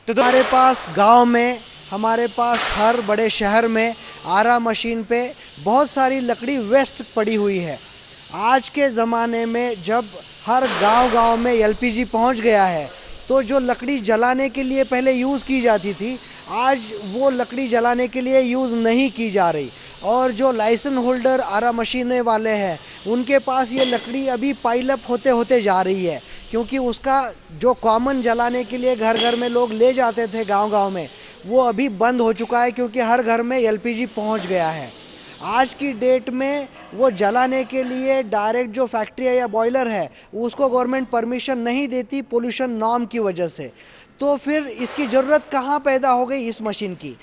तो हमारे पास गांव में, हमारे पास हर बड़े शहर में आरा मशीन पे बहुत सारी लकड़ी वेस्ट पड़ी हुई है। आज के ज़माने में जब हर गांव-गांव में एलपीजी पहुंच गया है, तो जो लकड़ी जलाने के लिए पहले यूज़ की जाती थी, आज वो लकड़ी जलाने के लिए यूज़ नहीं की जा रही। और जो लाइसेंस होल्डर आरा मशीनें वाले हैं, उनके पास ये लकड़ी अभी पाइल अप होते होते जा रही है, क्योंकि उसका जो कॉमन जलाने के लिए घर घर में लोग ले जाते थे गांव-गांव में, वो अभी बंद हो चुका है, क्योंकि हर घर में एलपीजी पहुंच गया है। आज की डेट में वो जलाने के लिए डायरेक्ट जो फैक्ट्री है या बॉयलर है, उसको गवर्नमेंट परमिशन नहीं देती पोल्यूशन नॉर्म की वजह से। तो फिर इसकी ज़रूरत कहाँ पैदा हो गई इस मशीन की?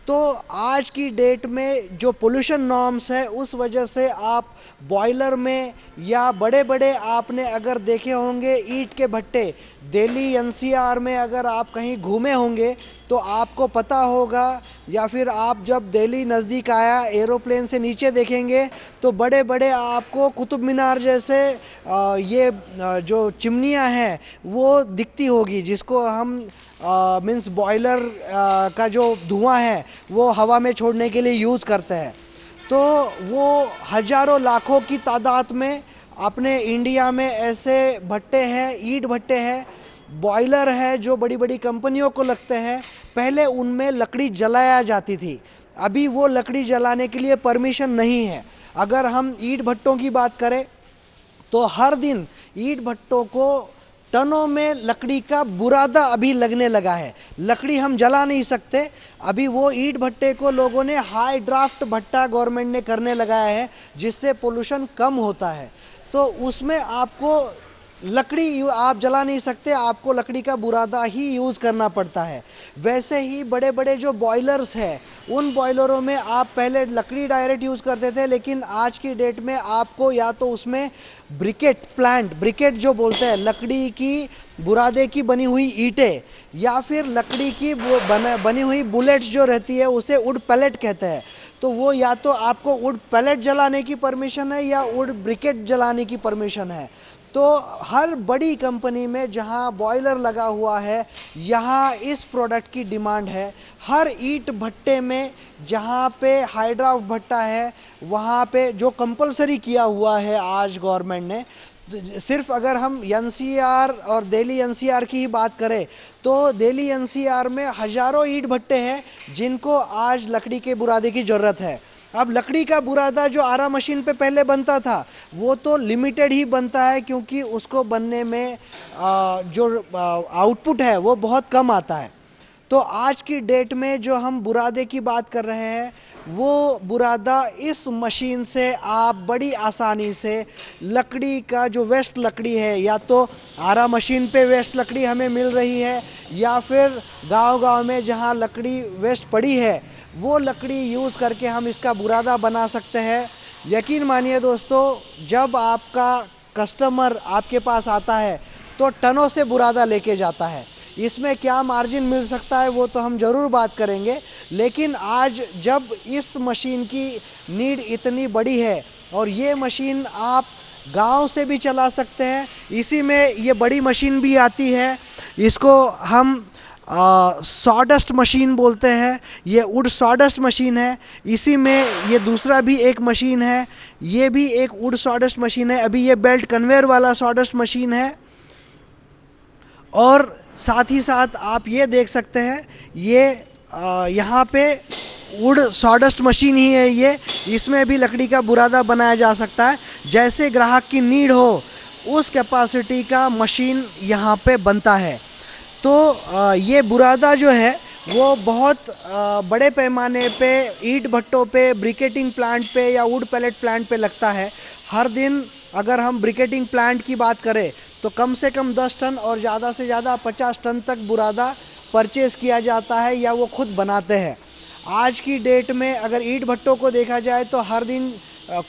तो आज की डेट में जो पोल्यूशन नॉर्म्स है, उस वजह से आप बॉयलर में या बड़े बड़े आपने अगर देखे होंगे ईंट के भट्टे, दिल्ली एनसीआर में अगर आप कहीं घूमे होंगे तो आपको पता होगा, या फिर आप जब दिल्ली नज़दीक आया एरोप्लेन से नीचे देखेंगे तो बड़े बड़े आपको कुतुब मीनार जैसे जो चिमनियाँ हैं वो दिखती होगी, जिसको हम मीन्स बॉयलर का जो धुआं है वो हवा में छोड़ने के लिए यूज़ करते हैं। तो वो हज़ारों लाखों की तादाद में अपने इंडिया में ऐसे भट्टे हैं, ईंट भट्टे हैं, बॉयलर है जो बड़ी बड़ी कंपनियों को लगते हैं। पहले उनमें लकड़ी जलाया जाती थी, अभी वो लकड़ी जलाने के लिए परमिशन नहीं है। अगर हम ईंट भट्टों की बात करें तो हर दिन ईंट भट्टों को टनों में लकड़ी का बुरादा अभी लगने लगा है। लकड़ी हम जला नहीं सकते, अभी वो ईंट भट्टे को लोगों ने हाई ड्राफ्ट भट्टा गवर्नमेंट ने करने लगाया है, जिससे पोल्यूशन कम होता है। तो उसमें आपको लकड़ी आप जला नहीं सकते, आपको लकड़ी का बुरादा ही यूज़ करना पड़ता है। वैसे ही बड़े बड़े जो बॉयलर्स हैं, उन बॉयलरों में आप पहले लकड़ी डायरेक्ट यूज़ करते थे, लेकिन आज की डेट में आपको या तो उसमें ब्रिकेट जो बोलते हैं, लकड़ी की बुरादे की बनी हुई ईंटें, या फिर लकड़ी की बनी हुई बुलेट्स जो रहती है उसे वुड पैलेट कहते हैं। तो वो या तो आपको वुड पैलेट जलाने की परमिशन है या वुड ब्रिकेट जलाने की परमिशन है। तो हर बड़ी कंपनी में जहां बॉयलर लगा हुआ है, यहाँ इस प्रोडक्ट की डिमांड है। हर ईंट भट्टे में जहाँ पे हाइड्राफ्ट भट्टा है, वहाँ पे जो कंपलसरी किया हुआ है आज गवर्नमेंट ने, सिर्फ अगर हम एनसीआर और दिल्ली एनसीआर की ही बात करें तो दिल्ली एनसीआर में हज़ारों ईंट भट्टे हैं जिनको आज लकड़ी के बुरादे की ज़रूरत है। अब लकड़ी का बुरादा जो आरा मशीन पे पहले बनता था, वो तो लिमिटेड ही बनता है, क्योंकि उसको बनने में जो आउटपुट है वो बहुत कम आता है। तो आज की डेट में जो हम बुरादे की बात कर रहे हैं, वो बुरादा इस मशीन से आप बड़ी आसानी से लकड़ी का जो वेस्ट लकड़ी है, या तो आरा मशीन पे वेस्ट लकड़ी हमें मिल रही है, या फिर गांव-गांव में जहां लकड़ी वेस्ट पड़ी है वो लकड़ी यूज़ करके हम इसका बुरादा बना सकते हैं। यकीन मानिए दोस्तों, जब आपका कस्टमर आपके पास आता है तो टनों से बुरादा लेके जाता है। इसमें क्या मार्जिन मिल सकता है वो तो हम ज़रूर बात करेंगे, लेकिन आज जब इस मशीन की नीड इतनी बड़ी है और ये मशीन आप गांव से भी चला सकते हैं, इसी में ये बड़ी मशीन भी आती है, इसको हम सॉडस्ट मशीन बोलते हैं। ये वुड सॉडस्ट मशीन है। इसी में ये दूसरा भी एक मशीन है, ये भी एक वुड सॉडस्ट मशीन है। अभी ये बेल्ट कन्वेयर वाला सॉडस्ट मशीन है। और साथ ही साथ आप ये देख सकते हैं, ये यहाँ पे वुड सॉडस्ट मशीन ही है ये, इसमें भी लकड़ी का बुरादा बनाया जा सकता है। जैसे ग्राहक की नीड हो उस कैपेसिटी का मशीन यहाँ पे बनता है। तो ये बुरादा जो है वो बहुत बड़े पैमाने पे ईंट भट्टों पे, ब्रिकेटिंग प्लांट पे या वुड पैलेट प्लांट पे लगता है। हर दिन अगर हम ब्रिकेटिंग प्लांट की बात करें तो कम से कम 10 टन और ज़्यादा से ज़्यादा 50 टन तक बुरादा परचेज़ किया जाता है, या वो खुद बनाते हैं। आज की डेट में अगर ईंट भट्टों को देखा जाए तो हर दिन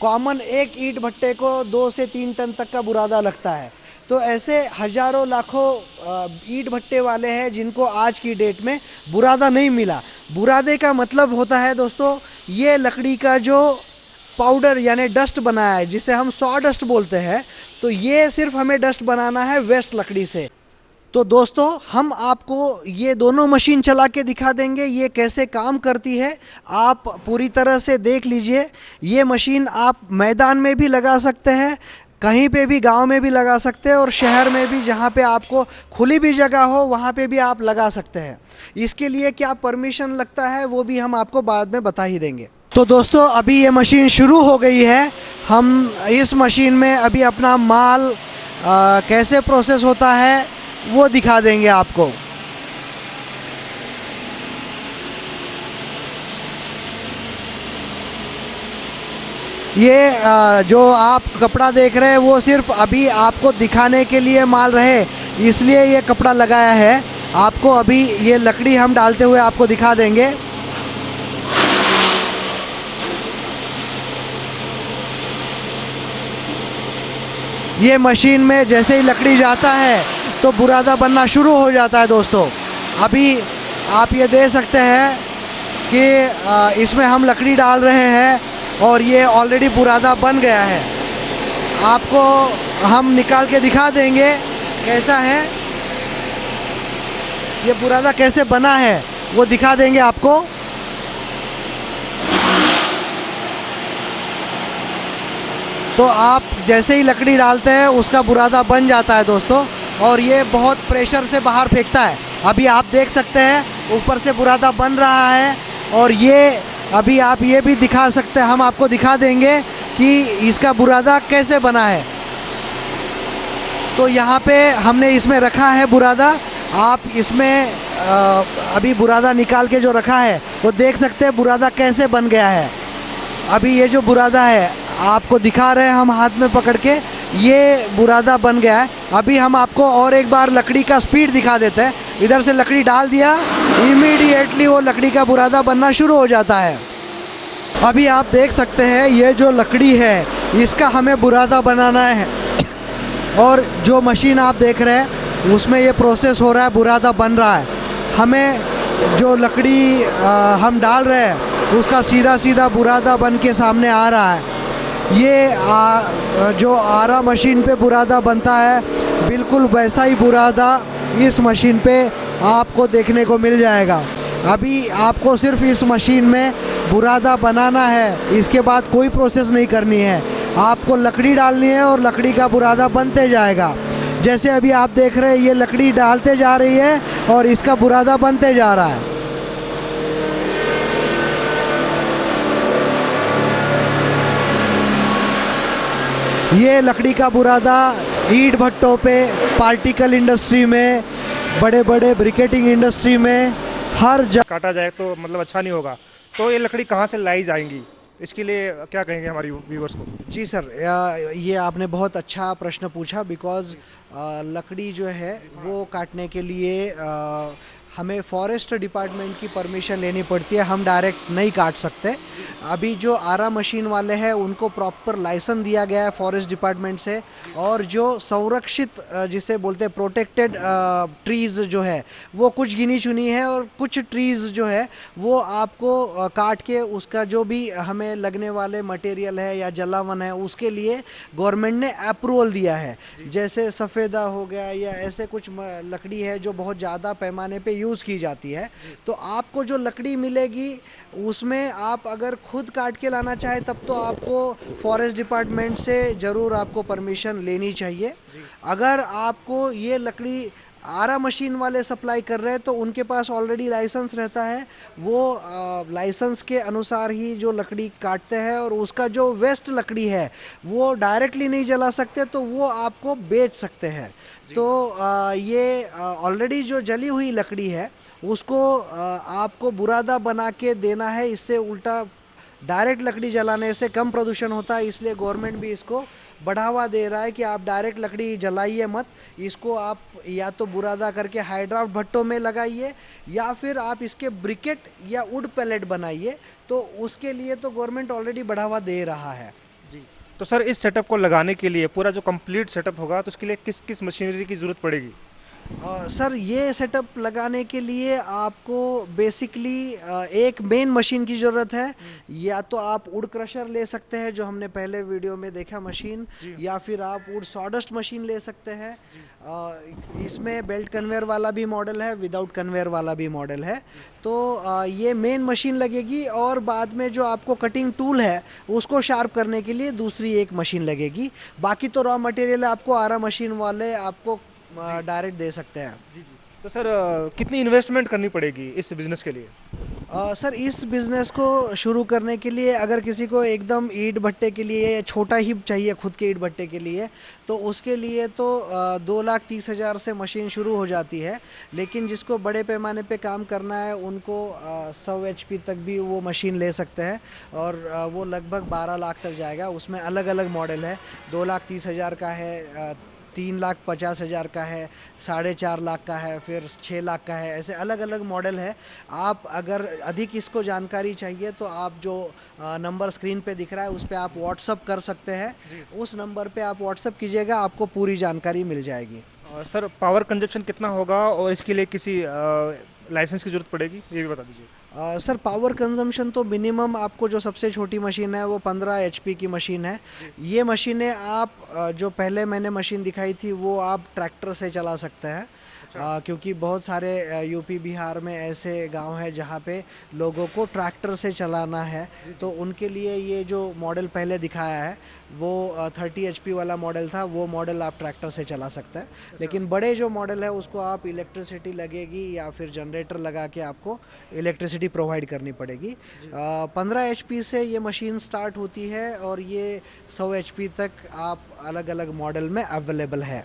कॉमन एक ईंट भट्टे को 2 से 3 टन तक का बुरादा लगता है। तो ऐसे हज़ारों लाखों ईंट भट्टे वाले हैं जिनको आज की डेट में बुरादा नहीं मिला। बुरादे का मतलब होता है दोस्तों, ये लकड़ी का जो पाउडर यानी डस्ट बनाया है, जिसे हम सॉ डस्ट बोलते हैं, तो ये सिर्फ हमें डस्ट बनाना है वेस्ट लकड़ी से। तो दोस्तों हम आपको ये दोनों मशीन चला के दिखा देंगे ये कैसे काम करती है। आप पूरी तरह से देख लीजिए। ये मशीन आप मैदान में भी लगा सकते हैं, कहीं पे भी गांव में भी लगा सकते हैं और शहर में भी, जहाँ पे आपको खुली भी जगह हो वहाँ पे भी आप लगा सकते हैं। इसके लिए क्या परमिशन लगता है वो भी हम आपको बाद में बता ही देंगे। तो दोस्तों अभी ये मशीन शुरू हो गई है। हम इस मशीन में अभी अपना माल कैसे प्रोसेस होता है वो दिखा देंगे आपको। ये जो आप कपड़ा देख रहे हैं वो सिर्फ अभी आपको दिखाने के लिए माल रहे, इसलिए ये कपड़ा लगाया है। आपको अभी ये लकड़ी हम डालते हुए आपको दिखा देंगे। ये मशीन में जैसे ही लकड़ी जाता है तो बुरादा बनना शुरू हो जाता है। दोस्तों अभी आप ये देख सकते हैं कि इसमें हम लकड़ी डाल रहे हैं और ये ऑलरेडी बुरादा बन गया है। आपको हम निकाल के दिखा देंगे कैसा है, ये बुरादा कैसे बना है वो दिखा देंगे आपको। तो आप जैसे ही लकड़ी डालते हैं उसका बुरादा बन जाता है दोस्तों, और ये बहुत प्रेशर से बाहर फेंकता है। अभी आप देख सकते हैं ऊपर से बुरादा बन रहा है, और ये अभी आप ये भी दिखा सकते हैं, हम आपको दिखा देंगे कि इसका बुरादा कैसे बना है। तो यहाँ पे हमने इसमें रखा है बुरादा। आप इसमें अभी बुरादा निकाल के जो रखा है वो देख सकते हैं बुरादा कैसे बन गया है। अभी ये जो बुरादा है आपको दिखा रहे हैं हम हाथ में पकड़ के, ये बुरादा बन गया है। अभी हम आपको और एक बार लकड़ी का स्पीड दिखा देते हैं। इधर से लकड़ी डाल दिया, इमीडिएटली वो लकड़ी का बुरादा बनना शुरू हो जाता है। अभी आप देख सकते हैं ये जो लकड़ी है इसका हमें बुरादा बनाना है, और जो मशीन आप देख रहे हैं उसमें ये प्रोसेस हो रहा है, बुरादा बन रहा है। हमें जो लकड़ी हम डाल रहे हैं उसका सीधा सीधा बुरादा बन के सामने आ रहा है। ये जो आरा मशीन पे बुरादा बनता है बिल्कुल वैसा ही बुरादा इस मशीन पे आपको देखने को मिल जाएगा। अभी आपको सिर्फ इस मशीन में बुरादा बनाना है, इसके बाद कोई प्रोसेस नहीं करनी है। आपको लकड़ी डालनी है और लकड़ी का बुरादा बनते जाएगा। जैसे अभी आप देख रहे हैं ये लकड़ी डालते जा रही है और इसका बुरादा बनते जा रहा है। ये लकड़ी का बुरादा ईंट भट्टों पे, पार्टिकल इंडस्ट्री में, बड़े बड़े ब्रिकेटिंग इंडस्ट्री में हर जगह काटा जाए तो मतलब अच्छा नहीं होगा। तो ये लकड़ी कहाँ से लाई जाएंगी, इसके लिए क्या कहेंगे हमारे व्यूवर्स को? जी सर, ये आपने बहुत अच्छा प्रश्न पूछा। बिकॉज़ लकड़ी जो है वो काटने के लिए हमें फॉरेस्ट डिपार्टमेंट की परमिशन लेनी पड़ती है, हम डायरेक्ट नहीं काट सकते। अभी जो आरा मशीन वाले हैं उनको प्रॉपर लाइसेंस दिया गया है फॉरेस्ट डिपार्टमेंट से, और जो संरक्षित जिसे बोलते हैं प्रोटेक्टेड ट्रीज़ जो है वो कुछ गिनी चुनी है, और कुछ ट्रीज़ जो है वो आपको काट के उसका जो भी हमें लगने वाले मटेरियल है या जलावन है उसके लिए गवर्नमेंट ने अप्रूवल दिया है। जैसे सफ़ेदा हो गया या ऐसे कुछ लकड़ी है जो बहुत ज़्यादा पैमाने पे यूज़ की जाती है। तो आपको जो लकड़ी मिलेगी उसमें आप अगर खुद काट के लाना चाहे तब तो आपको फॉरेस्ट डिपार्टमेंट से ज़रूर आपको परमिशन लेनी चाहिए। अगर आपको ये लकड़ी आरा मशीन वाले सप्लाई कर रहे हैं तो उनके पास ऑलरेडी लाइसेंस रहता है, वो लाइसेंस के अनुसार ही जो लकड़ी काटते हैं, और उसका जो वेस्ट लकड़ी है वो डायरेक्टली नहीं जला सकते, तो वो आपको बेच सकते हैं। तो ये ऑलरेडी जो जली हुई लकड़ी है उसको आपको बुरादा बना के देना है। इससे उल्टा डायरेक्ट लकड़ी जलाने से कम प्रदूषण होता है, इसलिए गवर्नमेंट भी इसको बढ़ावा दे रहा है कि आप डायरेक्ट लकड़ी जलाइए मत, इसको आप या तो बुरादा करके हाइड्राफ्ट भट्टों में लगाइए या फिर आप इसके ब्रिकेट या वुड पैलेट बनाइए। तो उसके लिए तो गवर्नमेंट ऑलरेडी बढ़ावा दे रहा है। जी, तो सर इस सेटअप को लगाने के लिए पूरा जो कंप्लीट सेटअप होगा तो उसके लिए किस किस मशीनरी की ज़रूरत पड़ेगी? सर ये सेटअप लगाने के लिए आपको बेसिकली एक मेन मशीन की ज़रूरत है। या तो आप वुड क्रशर ले सकते हैं जो हमने पहले वीडियो में देखा मशीन, जी। या फिर आप वुड सॉडस्ट मशीन ले सकते हैं। जी। इसमें बेल्ट कन्वेयर वाला भी मॉडल है, विदाउट कन्वेयर वाला भी मॉडल है। तो ये मेन मशीन लगेगी, और बाद में जो आपको कटिंग टूल है उसको शार्प करने के लिए दूसरी एक मशीन लगेगी। बाकी तो रॉ मटेरियल आपको आरा मशीन वाले आपको जी। डायरेक्ट दे सकते हैं। जी, जी। तो सर कितनी इन्वेस्टमेंट करनी पड़ेगी इस बिज़नेस के लिए? सर इस बिज़नेस को शुरू करने के लिए अगर किसी को एकदम ईंट भट्टे के लिए या छोटा ही चाहिए खुद के ईंट भट्टे के लिए, तो उसके लिए तो 2,30,000 से मशीन शुरू हो जाती है। लेकिन जिसको बड़े पैमाने पे काम करना है उनको 100 HP तक भी वो मशीन ले सकते हैं, और वो लगभग 12 लाख तक जाएगा। उसमें अलग अलग मॉडल है, 2,30,000 का है, 3,50,000 का है, 4.5 लाख का है, फिर 6 लाख का है। ऐसे अलग अलग मॉडल है। आप अगर अधिक इसको जानकारी चाहिए तो आप जो नंबर स्क्रीन पे दिख रहा है उस पर आप व्हाट्सअप कर सकते हैं। उस नंबर पे आप व्हाट्सअप कीजिएगा, आपको पूरी जानकारी मिल जाएगी। सर पावर कंजप्शन कितना होगा और इसके लिए किसी लाइसेंस की ज़रूरत पड़ेगी, ये भी बता दीजिए। सर पावर कंजम्पशन तो मिनिमम आपको जो सबसे छोटी मशीन है वो 15 HP की मशीन है। ये मशीनें आप जो पहले मैंने मशीन दिखाई थी वो आप ट्रैक्टर से चला सकते हैं। क्योंकि बहुत सारे यूपी बिहार में ऐसे गांव हैं जहां पे लोगों को ट्रैक्टर से चलाना है, तो उनके लिए ये जो मॉडल पहले दिखाया है वो 30 HP वाला मॉडल था। वो मॉडल आप ट्रैक्टर से चला सकते हैं। लेकिन बड़े जो मॉडल है उसको आप इलेक्ट्रिसिटी लगेगी या फिर जनरेटर लगा के आपको इलेक्ट्रिसिटी प्रोवाइड करनी पड़ेगी। 15 HP से ये मशीन स्टार्ट होती है, और ये 100 HP तक आप अलग अलग मॉडल में अवेलेबल है।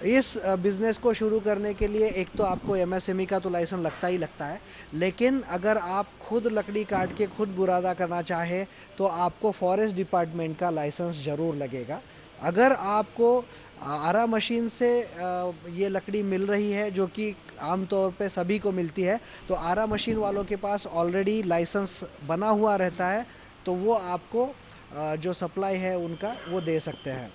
इस बिज़नेस को शुरू करने के लिए एक तो आपको MSME का तो लाइसेंस लगता ही लगता है, लेकिन अगर आप खुद लकड़ी काट के खुद बुरादा करना चाहे तो आपको फॉरेस्ट डिपार्टमेंट का लाइसेंस ज़रूर लगेगा। अगर आपको आरा मशीन से ये लकड़ी मिल रही है जो कि आमतौर पे सभी को मिलती है, तो आरा मशीन वालों के पास ऑलरेडी लाइसेंस बना हुआ रहता है, तो वो आपको जो सप्लाई है उनका वो दे सकते हैं।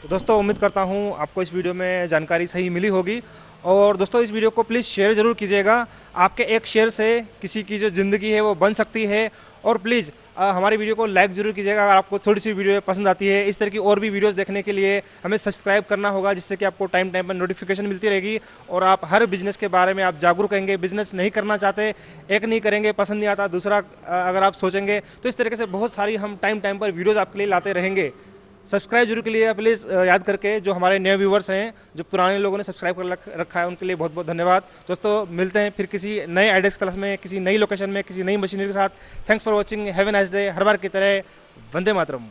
तो दोस्तों उम्मीद करता हूँ आपको इस वीडियो में जानकारी सही मिली होगी। और दोस्तों इस वीडियो को प्लीज़ शेयर ज़रूर कीजिएगा। आपके एक शेयर से किसी की जो ज़िंदगी है वो बन सकती है। और प्लीज़ हमारी वीडियो को लाइक ज़रूर कीजिएगा अगर आपको थोड़ी सी वीडियो पसंद आती है। इस तरह की और भी वीडियोस देखने के लिए हमें सब्सक्राइब करना होगा, जिससे कि आपको टाइम टाइम पर नोटिफिकेशन मिलती रहेगी और आप हर बिज़नेस के बारे में आप जागरूक रहेंगे। बिज़नेस नहीं करना चाहते, एक नहीं करेंगे, पसंद नहीं आता, दूसरा अगर आप सोचेंगे, तो इस तरीके से बहुत सारी हम टाइम टाइम पर वीडियोज़ आपके लिए लाते रहेंगे। सब्सक्राइब जरूर के लिए प्लीज़ याद करके, जो हमारे नए व्यूवर्स हैं, जो पुराने लोगों ने सब्सक्राइब कर रखा है, उनके लिए बहुत बहुत धन्यवाद। दोस्तों मिलते हैं फिर किसी नए आइडियाज़ की तलाश में, किसी नई लोकेशन में, किसी नई मशीनरी के साथ। Thanks for watching, have a nice day. हर बार की तरह वंदे मातरम।